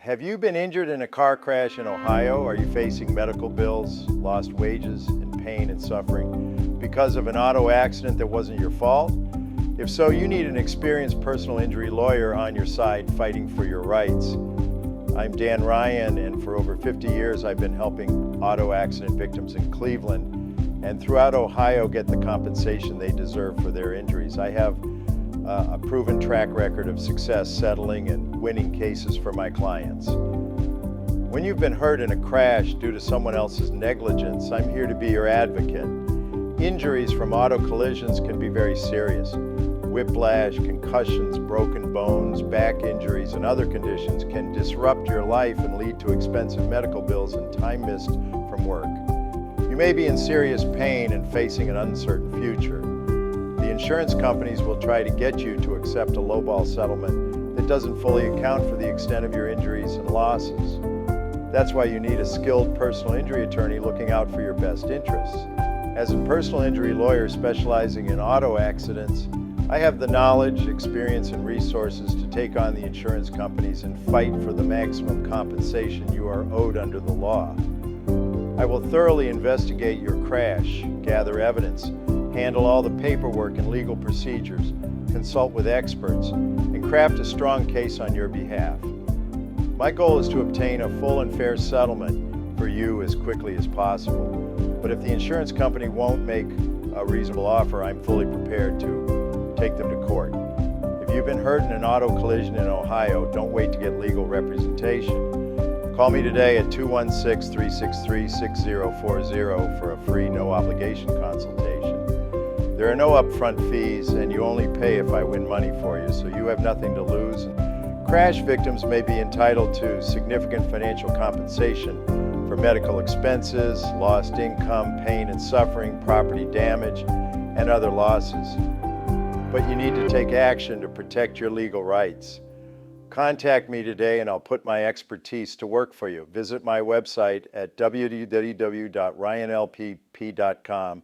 Have you been injured in a car crash in Ohio? Are you facing medical bills, lost wages, and pain and suffering because of an auto accident that wasn't your fault? If so, you need an experienced personal injury lawyer on your side fighting for your rights. I'm Dan Ryan, and for over 50 years I've been helping auto accident victims in Cleveland and throughout Ohio get the compensation they deserve for their injuries. I have a proven track record of success settling and winning cases for my clients. When you've been hurt in a crash due to someone else's negligence, I'm here to be your advocate. Injuries from auto collisions can be very serious. Whiplash, concussions, broken bones, back injuries, and other conditions can disrupt your life and lead to expensive medical bills and time missed from work. You may be in serious pain and facing an uncertain future. The insurance companies will try to get you to accept a lowball settlement that doesn't fully account for the extent of your injuries and losses. That's why you need a skilled personal injury attorney looking out for your best interests. As a personal injury lawyer specializing in auto accidents, I have the knowledge, experience, and resources to take on the insurance companies and fight for the maximum compensation you are owed under the law. I will thoroughly investigate your crash, gather evidence, handle all the paperwork and legal procedures, consult with experts, and craft a strong case on your behalf. My goal is to obtain a full and fair settlement for you as quickly as possible. But if the insurance company won't make a reasonable offer, I'm fully prepared to take them to court. If you've been hurt in an auto collision in Ohio, don't wait to get legal representation. Call me today at 216-363-6040 for a free, no-obligation consultation. There are no upfront fees, and you only pay if I win money for you, so you have nothing to lose. Crash victims may be entitled to significant financial compensation for medical expenses, lost income, pain and suffering, property damage, and other losses. But you need to take action to protect your legal rights. Contact me today and I'll put my expertise to work for you. Visit my website at www.ryanlpp.com